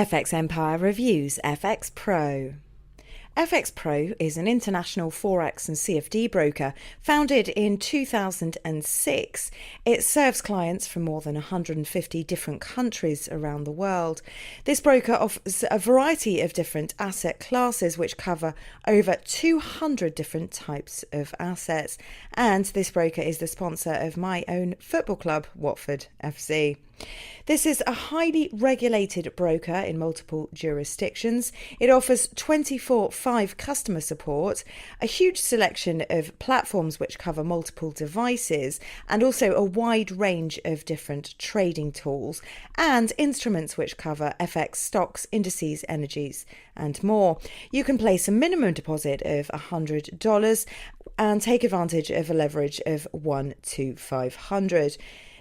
FX Empire reviews FX Pro. FX Pro is an international Forex and CFD broker founded in 2006. It serves clients from more than 150 different countries around the world. This broker offers a variety of different asset classes which cover over 200 different types of assets. And this broker is the sponsor of my own football club, Watford FC. This is a highly regulated broker in multiple jurisdictions. It offers 24/5 customer support, a huge selection of platforms which cover multiple devices, and also a wide range of different trading tools and instruments which cover FX, stocks, indices, energies, and more. You can place a minimum deposit of $100 and take advantage of a leverage of 1 to 500.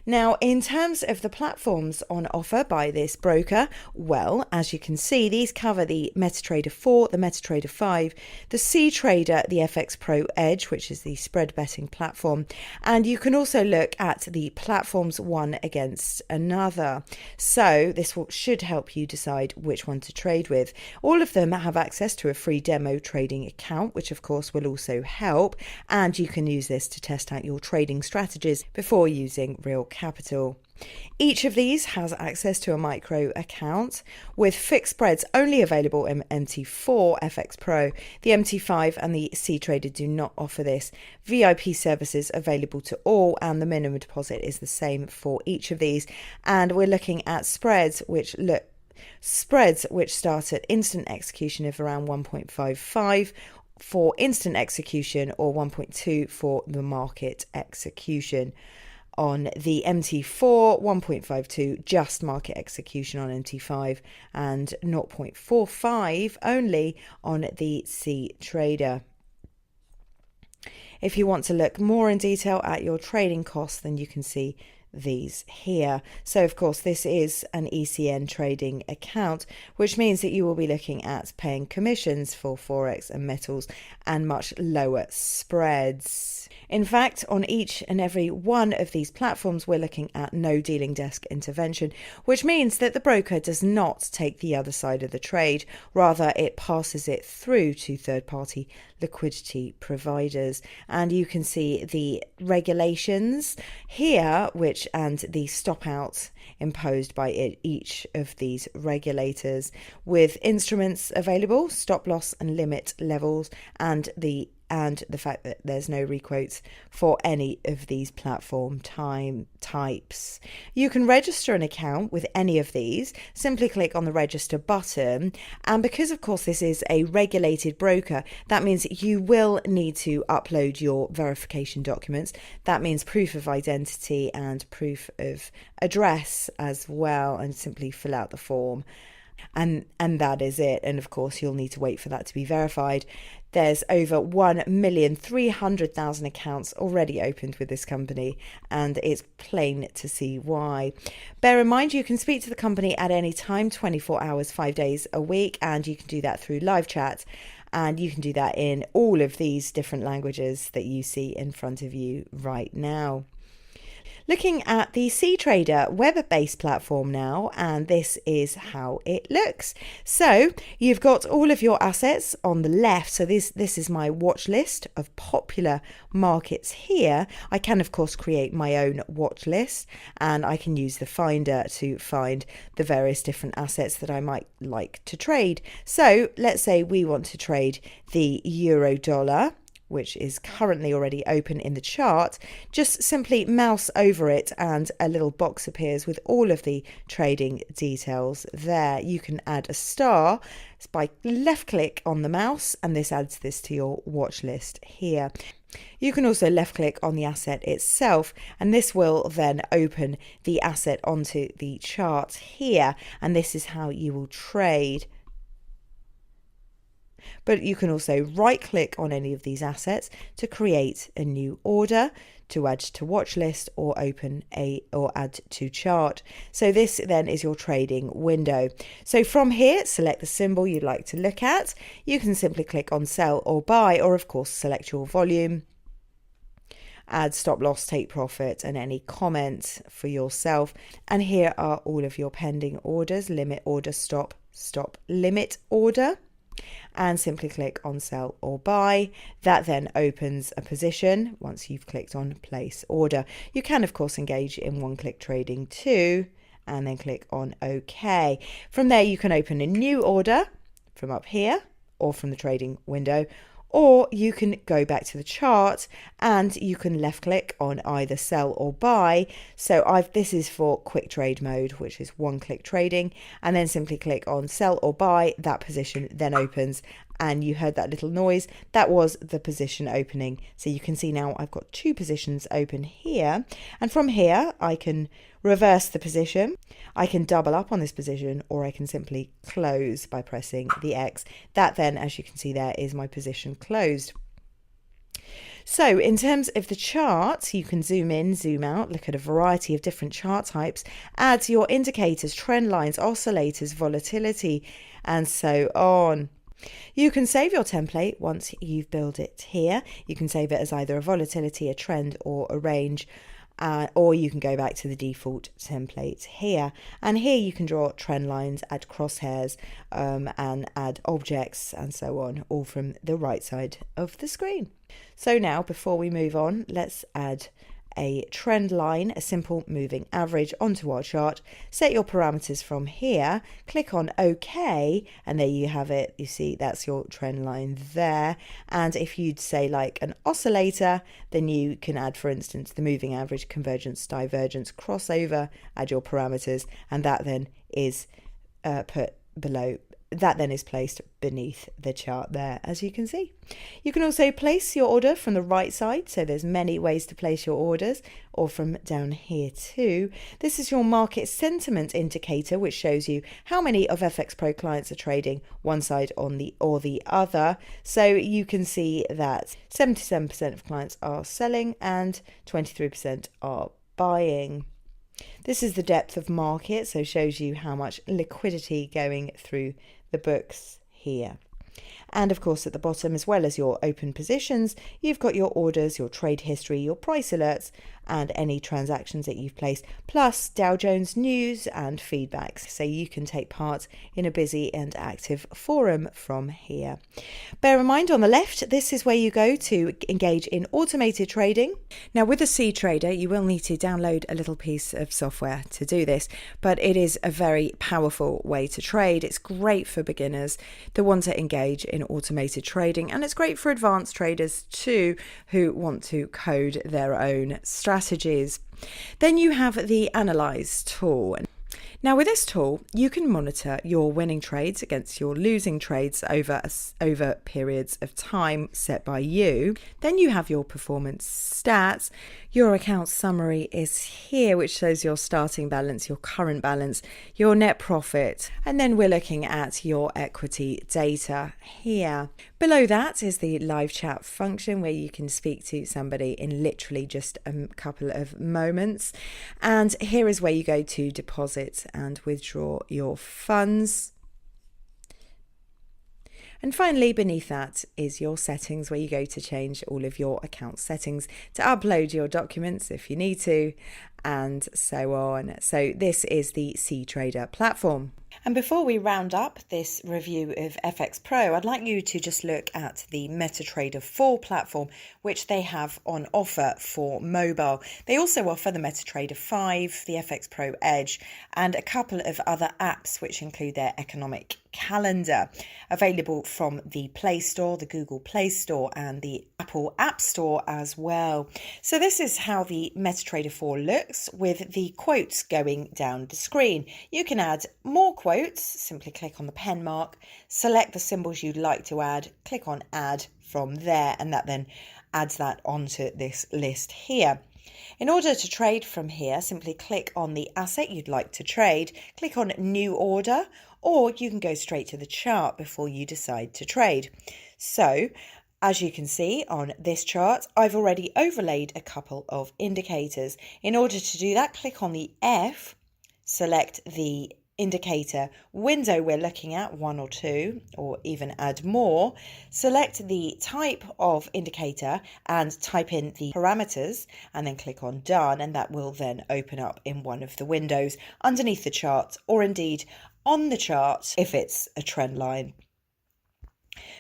Now, in terms of the platforms on offer by this broker, well, as you can see, these cover the MetaTrader 4, the MetaTrader 5, the CTrader, the FX Pro Edge, which is the spread betting platform, and you can also look at the platforms one against another. So this should help you decide which one to trade with. All of them have access to a free demo trading account, which of course will also help, and you can use this to test out your trading strategies before using real capital. Each of these has access to a micro account with fixed spreads only available in MT4 FX Pro. The MT5 and the CTrader do not offer this. VIP services available to all, and the minimum deposit is the same for each of these. And we're looking at spreads which start at instant execution of around 1.55 for instant execution or 1.2 for the market execution. On the MT4, 1.52 just market execution on MT5 and 0.45 only on the CTrader. If you want to look more in detail at your trading costs, then you can see these here. So of course this is an ECN trading account, which means that you will be looking at paying commissions for Forex and metals and much lower spreads. In fact, on each and every one of these platforms, we're looking at no dealing desk intervention, which means that the broker does not take the other side of the trade. Rather, it passes it through to third-party liquidity providers. And you can see the regulations here, and the stop out imposed by each of these regulators, with instruments available, stop loss and limit levels, and the fact that there's no requotes for any of these platform types. You can register an account with any of these. Simply click on the register button, and because of course this is a regulated broker, that means you will need to upload your verification documents. That means proof of identity and proof of address as well, and simply fill out the form. And that is it. And of course you'll need to wait for that to be verified. There's over 1,300,000 accounts already opened with this company, and it's plain to see why. Bear in mind, you can speak to the company at any time, 24 hours, 5 days a week, and you can do that through live chat. And you can do that in all of these different languages that you see in front of you right now. Looking at the CTrader web-based platform now, and this is how it looks. So you've got all of your assets on the left. So this is my watch list of popular markets here. I can of course create my own watch list, and I can use the finder to find the various different assets that I might like to trade. So let's say we want to trade the euro dollar, which is currently already open in the chart. Just simply mouse over it and a little box appears with all of the trading details there. You can add a star by left click on the mouse, and this adds this to your watch list here. You can also left click on the asset itself, and this will then open the asset onto the chart here, and this is how you will trade. But you can also right click on any of these assets to create a new order, to add to watch list, or add to chart. So this then is your trading window. So from here, select the symbol you'd like to look at. You can simply click on sell or buy, or of course select your volume, add stop loss, take profit, and any comment for yourself. And here are all of your pending orders: limit order, stop, stop limit order and simply click on sell or buy. That then opens a position once you've clicked on place order. You can of course engage in one-click trading too, and then click on OK. From there you can open a new order from up here or from the trading window, or you can go back to the chart and you can left click on either sell or buy. So this is for quick trade mode, which is one-click trading, and then simply click on sell or buy. That position then opens, and you heard that little noise. That was the position opening. So you can see now I've got two positions open here, and from here I can reverse the position. I can double up on this position, or I can simply close by pressing the X. That then, as you can see there, is my position closed. So in terms of the chart, you can zoom in, zoom out, look at a variety of different chart types, add your indicators, trend lines, oscillators, volatility, and so on. You can save your template once you've built it here. You can save it as either a volatility, a trend, or a range. Or you can go back to the default template here, and here you can draw trend lines, add crosshairs, and add objects and so on, all from the right side of the screen. So now, before we move on, let's add a trend line, a simple moving average, onto our chart. Set your parameters from here, click on OK, and there you have it. You see that's your trend line there. And if you'd say like an oscillator, then you can add, for instance, the moving average, convergence, divergence, crossover, add your parameters, and that then is put below. That then is placed beneath the chart there, as you can see. You can also place your order from the right side, so there's many ways to place your orders, or from down here too. This is your market sentiment indicator, which shows you how many of FX Pro clients are trading one side on or the other. So you can see that 77% of clients are selling and 23% are buying. This is the depth of market, so shows you how much liquidity going through the books here. And of course at the bottom, as well as your open positions, you've got your orders, your trade history, your price alerts, and any transactions that you've placed, plus Dow Jones news and feedbacks, so you can take part in a busy and active forum from here. Bear in mind, on the left, this is where you go to engage in automated trading. Now with a CTrader, you will need to download a little piece of software to do this, but it is a very powerful way to trade. It's great for beginners that want to engage in automated trading, and it's great for advanced traders too who want to code their own strategies. Then you have the Analyze tool. Now with this tool, you can monitor your winning trades against your losing trades over periods of time set by you. Then you have your performance stats. Your account summary is here, which shows your starting balance, your current balance, your net profit, and then we're looking at your equity data here. Below that is the live chat function, where you can speak to somebody in literally just a couple of moments. And here is where you go to deposit and withdraw your funds. And finally, beneath that is your settings, where you go to change all of your account settings, to upload your documents if you need to, and so on. So this is the CTrader platform. And before we round up this review of FX Pro, I'd like you to just look at the MetaTrader 4 platform, which they have on offer for mobile. They also offer the MetaTrader 5, the FX Pro Edge, and a couple of other apps, which include their economic calendar, available from the Play Store, the Google Play Store, and the Apple App Store as well. So this is how the MetaTrader 4 looks, with the quotes going down the screen. You can add more quotes. Simply click on the pen mark, select the symbols you'd like to add, click on add from there, and that then adds that onto this list here. In order to trade from here, simply click on the asset you'd like to trade, click on new order, or you can go straight to the chart before you decide to trade. So as you can see on this chart, I've already overlaid a couple of indicators. In order to do that, click on the F, select the indicator window we're looking at, 1 or 2, or even add more. Select the type of indicator and type in the parameters, and then click on done, and that will then open up in one of the windows underneath the chart, or indeed on the chart if it's a trend line.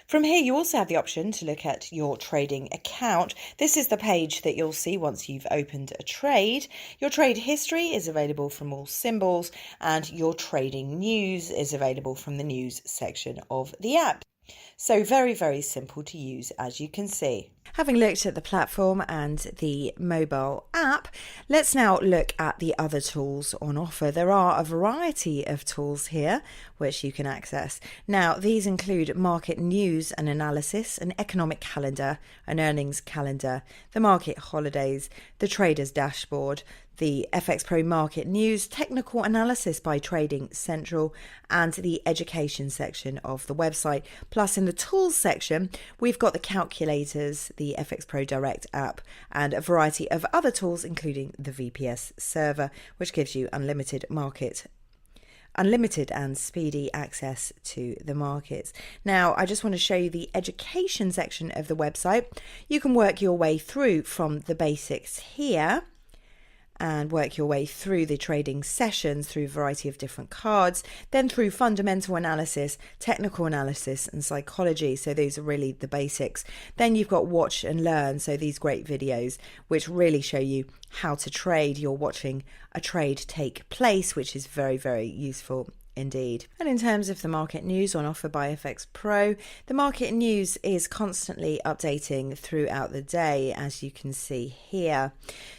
From here, you also have the option to look at your trading account. This is the page that you'll see once you've opened a trade. Your trade history is available from all symbols, and your trading news is available from the news section of the app. So very, very simple to use, as you can see. Having looked at the platform and the mobile app, let's now look at the other tools on offer. There are a variety of tools here which you can access. Now, these include market news and analysis, an economic calendar, an earnings calendar, the market holidays, the trader's dashboard, the FX Pro Market News, technical analysis by Trading Central, and the education section of the website. Plus, in the tools section, we've got the calculators, the FX Pro Direct app, and a variety of other tools, including the VPS server, which gives you unlimited and speedy access to the markets. Now, I just want to show you the education section of the website. You can work your way through from the basics here and work your way through the trading sessions through a variety of different cards, then through fundamental analysis, technical analysis, and psychology. So these are really the basics. Then you've got watch and learn. So these great videos which really show you how to trade. You're watching a trade take place, which is very, very useful indeed. And in terms of the market news on offer by FX Pro, the market news is constantly updating throughout the day, as you can see here.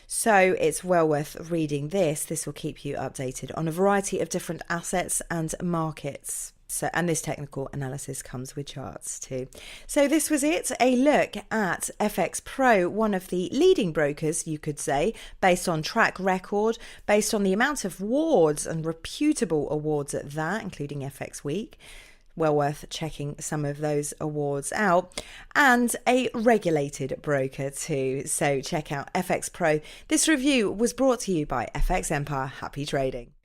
So it's well worth reading this. This will keep you updated on a variety of different assets and markets. So, and this technical analysis comes with charts too. So this was it, a look at FX Pro, one of the leading brokers, you could say, based on track record, based on the amount of awards and reputable awards at that, including FX Week. Well worth checking some of those awards out, and a regulated broker too. So check out FX Pro. This review was brought to you by FX Empire. Happy trading.